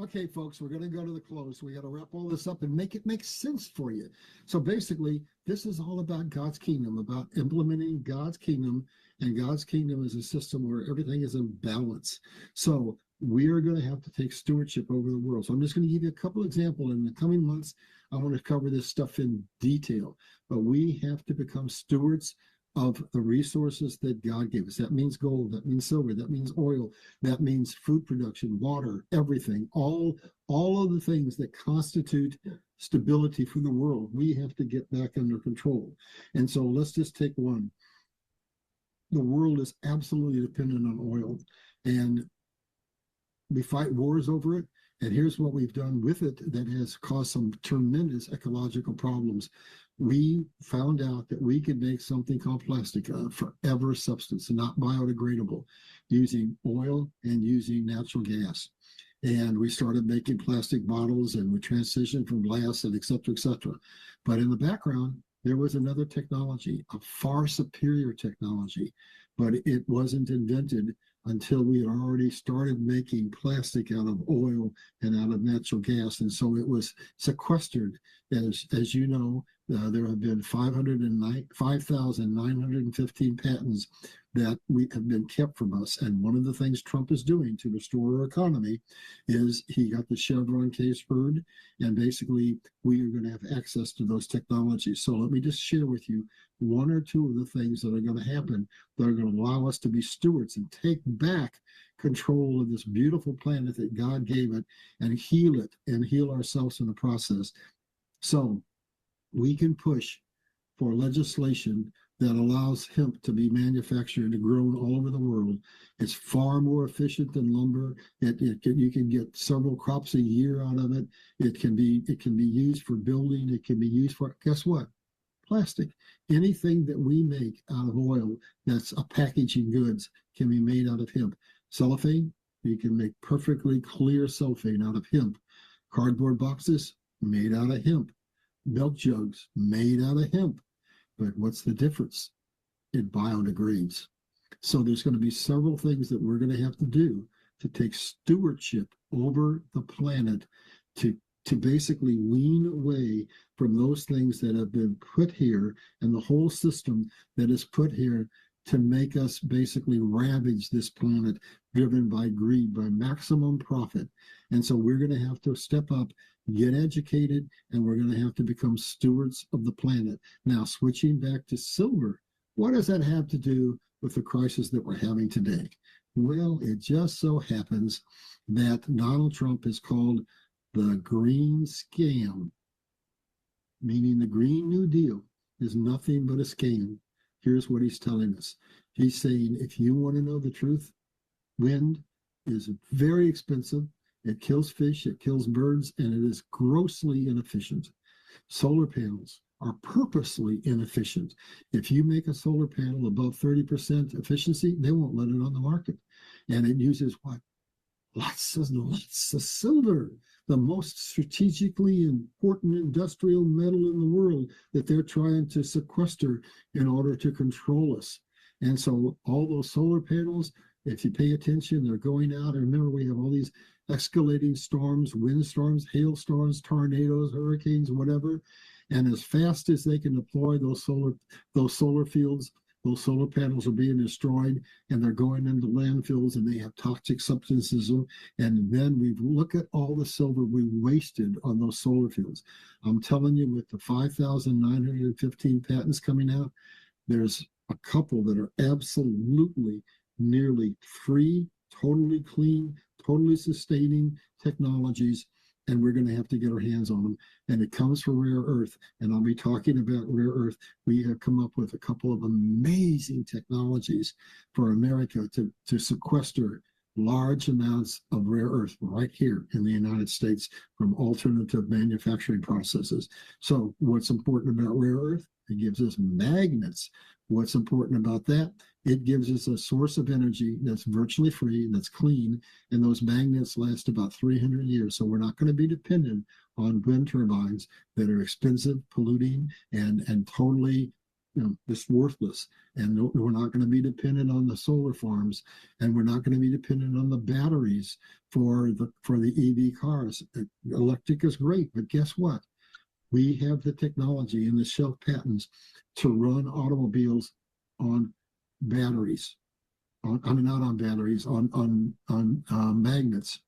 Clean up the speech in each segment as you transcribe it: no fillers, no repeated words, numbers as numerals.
Okay, folks, we're going to go to the close. We got to wrap all this up and make it make sense for you. So basically, this is all about God's kingdom, about implementing God's kingdom, and God's kingdom is a system where everything is in balance. So we are going to have to take stewardship over the world. So I'm just going to give you a couple examples. In the coming months, I want to cover this stuff in detail, but we have to become stewards of the resources that God gave us. That means gold, that means silver, that means oil, that means food production, water, everything, all of the things that constitute stability for the world. We have to get back under control. And so let's just take one. The world is absolutely dependent on oil, and we fight wars over it. And here's what we've done with it that has caused some tremendous ecological problems. We found out that we could make something called plastic, a forever substance, not biodegradable, using oil and using natural gas. And we started making plastic bottles, and we transitioned from glass and et cetera, et cetera. But in the background, there was another technology, a far superior technology, but it wasn't invented until we had already started making plastic out of oil and out of natural gas. And so it was sequestered. As you know, there have been 5,915 patents that have been kept from us. And one of the things Trump is doing to restore our economy is he got the Chevron case heard, and basically we are going to have access to those technologies. So let me just share with you one or two of the things that are going to happen that are going to allow us to be stewards and take back control of this beautiful planet that God gave it and heal it and heal ourselves in the process. So we can push for legislation that allows hemp to be manufactured and grown all over the world. It's far more efficient than lumber. You can get several crops a year out of it. It can be used for building. It can be used for, guess what? Plastic. Anything that we make out of oil that's a packaging goods can be made out of hemp. Cellophane, you can make perfectly clear cellophane out of hemp. Cardboard boxes, made out of hemp. Milk jugs, made out of hemp. But what's the difference? It biodegrades. So there's going to be several things that we're going to have to do to take stewardship over the planet to basically wean away from those things that have been put here and the whole system that is put here to make us basically ravage this planet, driven by greed, by maximum profit. And so we're going to have to step up, get educated, and we're going to have to become stewards of the planet. Now, switching back to silver, what does that have to do with the crisis that we're having today? Well, it just so happens that Donald Trump is called the Green Scam, meaning the Green New Deal is nothing but a scam. Here's what he's telling us. He's saying, if you want to know the truth, wind is very expensive. It kills fish, it kills birds, and it is grossly inefficient. Solar panels are purposely inefficient. If you make a solar panel above 30% efficiency, they won't let it on the market. And it uses what? Lots of silver, the most strategically important industrial metal in the world that they're trying to sequester in order to control us. And so all those solar panels, if you pay attention, they're going out. And remember, we have all these escalating storms, windstorms, hailstorms, tornadoes, hurricanes, whatever. And as fast as they can deploy those solar fields, those solar panels are being destroyed, and they're going into landfills, and they have toxic substances. And then we look at all the silver we wasted on those solar fields. I'm telling you, with the 5,915 patents coming out, there's a couple that are absolutely nearly free, totally clean, totally sustaining technologies, and we're going to have to get our hands on them. And it comes from rare earth, and I'll be talking about rare earth. We have come up with a couple of amazing technologies for America to sequester large amounts of rare earth right here in the United States from alternative manufacturing processes. So what's important about rare earth? It gives us magnets. What's important about that? It gives us a source of energy that's virtually free, that's clean, and those magnets last about 300 years. So we're not going to be dependent on wind turbines that are expensive, polluting, and totally it's worthless, and we're not going to be dependent on the solar farms, and we're not going to be dependent on the batteries for the EV cars. Electric is great, but guess what? We have the technology and the shelf patents to run automobiles on batteries. I mean, not on batteries, on magnets,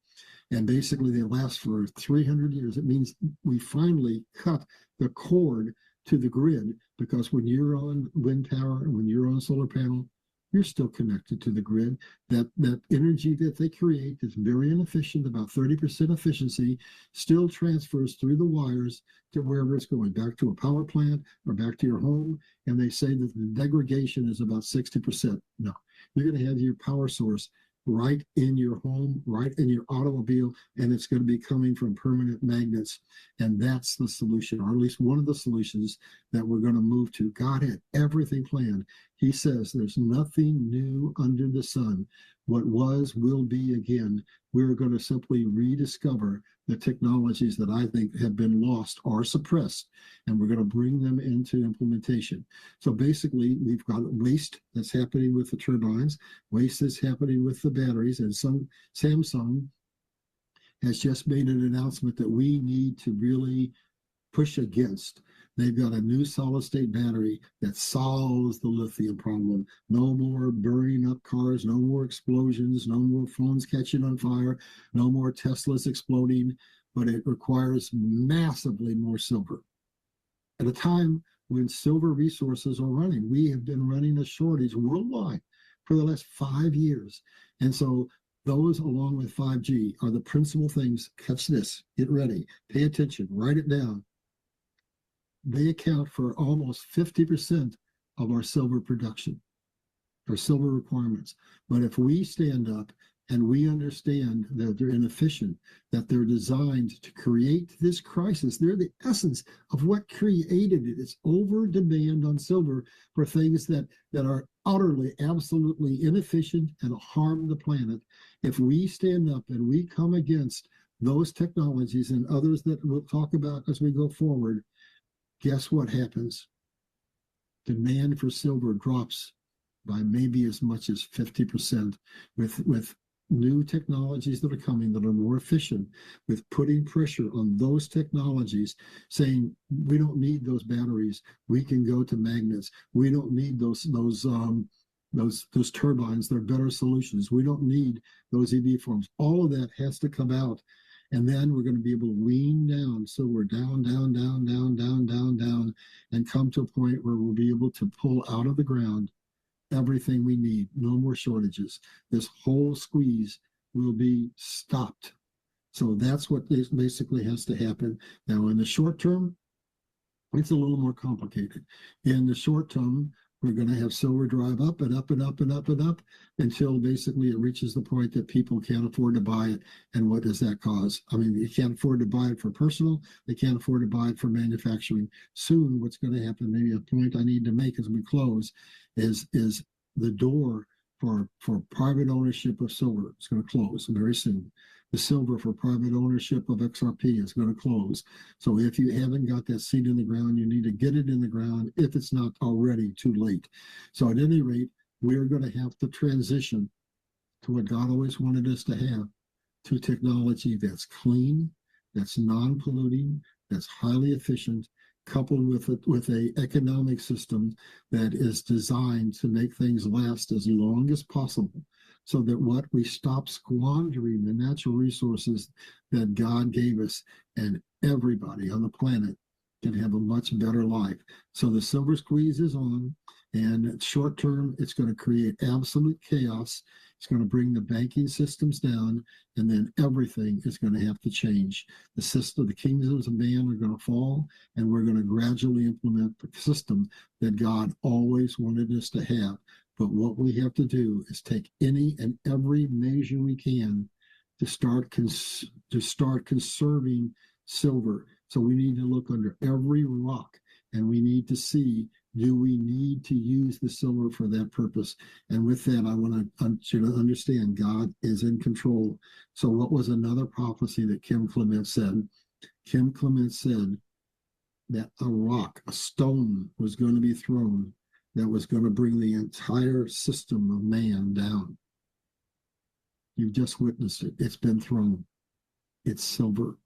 and basically they last for 300 years. It means we finally cut the cord to the grid, because when you're on wind power and when you're on solar panel, you're still connected to the grid. That energy that they create is very inefficient, about 30% efficiency, still transfers through the wires to wherever it's going, back to a power plant or back to your home. And they say that the degradation is about 60%. No, you're going to have your power source right in your home, right in your automobile, and it's going to be coming from permanent magnets. And that's the solution, or at least one of the solutions that we're going to move to. God had everything planned. He says there's nothing new under the sun. What was will be again. We're going to simply rediscover the technologies that I think have been lost or suppressed, and we're going to bring them into implementation. So basically, we've got waste that's happening with the turbines, waste that's happening with the batteries, and Samsung has just made an announcement that we need to really push against. They've got a new solid-state battery that solves the lithium problem. No more burning up cars, no more explosions, no more phones catching on fire, no more Teslas exploding, but it requires massively more silver. At a time when silver resources are running, we have been running a shortage worldwide for the last 5 years. And so those, along with 5G, are the principal things. Catch this, get ready, pay attention, write it down. They account for almost 50% of our silver production, our silver requirements. But if we stand up and we understand that they're inefficient, that they're designed to create this crisis, they're the essence of what created it. It's over demand on silver for things that are utterly, absolutely inefficient and harm the planet. If we stand up and we come against those technologies and others that we'll talk about as we go forward, guess what happens? Demand for silver drops by maybe as much as 50% with new technologies that are coming that are more efficient, with putting pressure on those technologies, saying we don't need those batteries, we can go to magnets. We don't need those turbines. They're better solutions. We don't need those EV forms. All of that has to come out. And then we're going to be able to wean down. So we're down, and come to a point where we'll be able to pull out of the ground everything we need. No more shortages. This whole squeeze will be stopped. So that's what basically has to happen. Now, in the short term, it's a little more complicated. In the short term, we're going to have silver drive up and up and up and up and up until basically it reaches the point that people can't afford to buy it. And what does that cause? I mean, you can't afford to buy it for personal. They can't afford to buy it for manufacturing. Soon, what's going to happen, maybe a point I need to make as we close, is the door for private ownership of silver is going to close very soon. The silver for private ownership of XRP is going to close. So if you haven't got that seed in the ground, you need to get it in the ground if it's not already too late. So at any rate, we're going to have to transition to what God always wanted us to have, to technology that's clean, that's non-polluting, that's highly efficient, coupled with a economic system that is designed to make things last as long as possible, so that we stop squandering the natural resources that God gave us, and everybody on the planet can have a much better life. So the silver squeeze is on, and short term, it's going to create absolute chaos. It's going to bring the banking systems down, and then everything is going to have to change. The kingdoms of man are going to fall, and we're going to gradually implement the system that God always wanted us to have. But what we have to do is take any and every measure we can to start conserving silver. So we need to look under every rock, and we need to see, do we need to use the silver for that purpose? And with that, I want you to understand God is in control. So what was another prophecy that Kim Clement said? Kim Clement said that a rock, a stone was going to be thrown that was going to bring the entire system of man down. You've just witnessed it. It's been thrown. It's silver.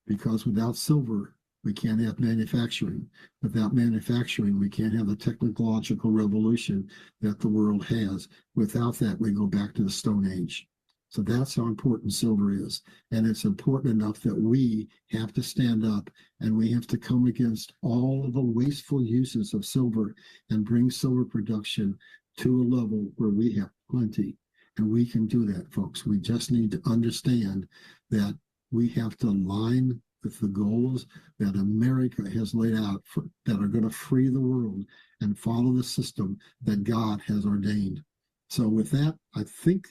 Because without silver, we can't have manufacturing. Without manufacturing, we can't have the technological revolution that the world has. Without that, we go back to the Stone Age. So that's how important silver is. And it's important enough that we have to stand up and we have to come against all of the wasteful uses of silver and bring silver production to a level where we have plenty. And we can do that, folks. We just need to understand that we have to align with the goals that America has laid out that are going to free the world and follow the system that God has ordained. So with that, I think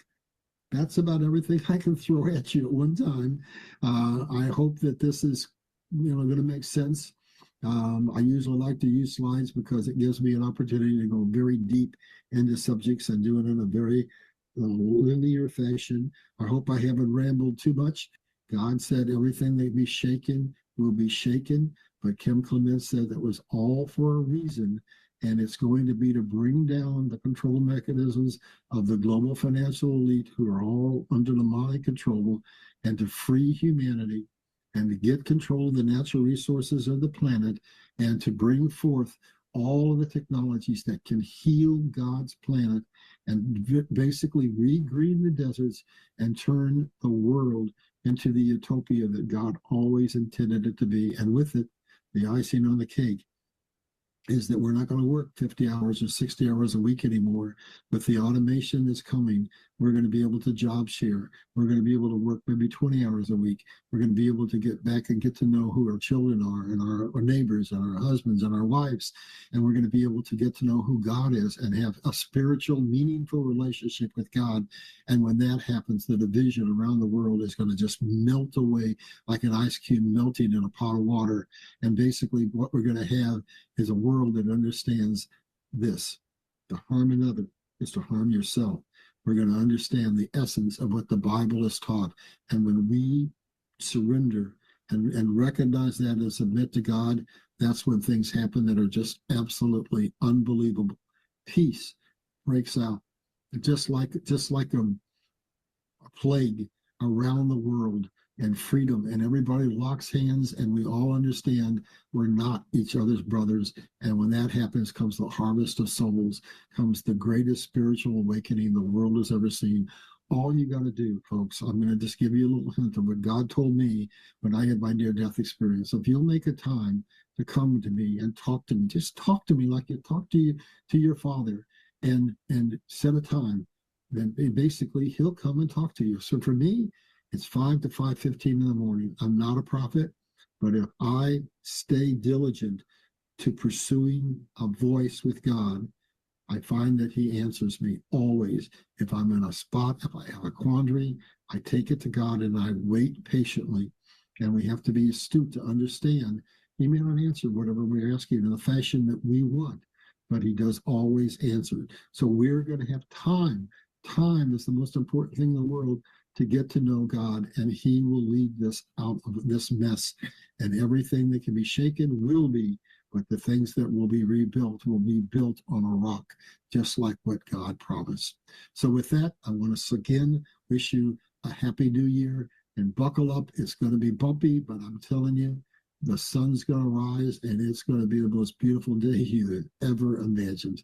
that's about everything I can throw at you at one time. I hope that this is, going to make sense. I usually like to use slides because it gives me an opportunity to go very deep into subjects and do it in a very linear fashion. I hope I haven't rambled too much. God said everything that be shaken will be shaken, but Kim Clement said that was all for a reason, and it's going to be to bring down the control mechanisms of the global financial elite who are all under demonic control, and to free humanity and to get control of the natural resources of the planet and to bring forth all of the technologies that can heal God's planet and basically regreen the deserts and turn the world into the utopia that God always intended it to be. And with it, the icing on the cake is that we're not going to work 50 hours or 60 hours a week anymore. With the automation that's coming, we're going to be able to job share. We're going to be able to work maybe 20 hours a week. We're going to be able to get back and get to know who our children are and our neighbors and our husbands and our wives. And we're going to be able to get to know who God is and have a spiritual, meaningful relationship with God. And when that happens, the division around the world is going to just melt away like an ice cube melting in a pot of water. And basically what we're going to have is a world that understands this. To harm another is to harm yourself. We're going to understand the essence of what the Bible has taught. And when we surrender and recognize that and submit to God, that's when things happen that are just absolutely unbelievable. Peace breaks out, just like a plague around the world, and freedom, and everybody locks hands, and we all understand we're not each other's brothers. And when that happens, comes the harvest of souls, comes the greatest spiritual awakening the world has ever seen. All you got to do, folks, I'm going to just give you a little hint of what God told me when I had my near-death experience. So if you'll make a time to come to me and talk to me, just talk to me like you talk to your father, and set a time, then basically he'll come and talk to you. So for me, it's 5 to 5:15 in the morning. I'm not a prophet, but if I stay diligent to pursuing a voice with God, I find that he answers me always. If I'm in a spot, if I have a quandary, I take it to God and I wait patiently. And we have to be astute to understand he may not answer whatever we're asking in the fashion that we want, but he does always answer. So we're going to have time. Time is the most important thing in the world to get to know God, and he will lead us out of this mess. And everything that can be shaken will be, but the things that will be rebuilt will be built on a rock, just like what God promised. So with that, I want to again wish you a happy new year, and buckle up. It's going to be bumpy, but I'm telling you, the sun's going to rise, and it's going to be the most beautiful day you have ever imagined.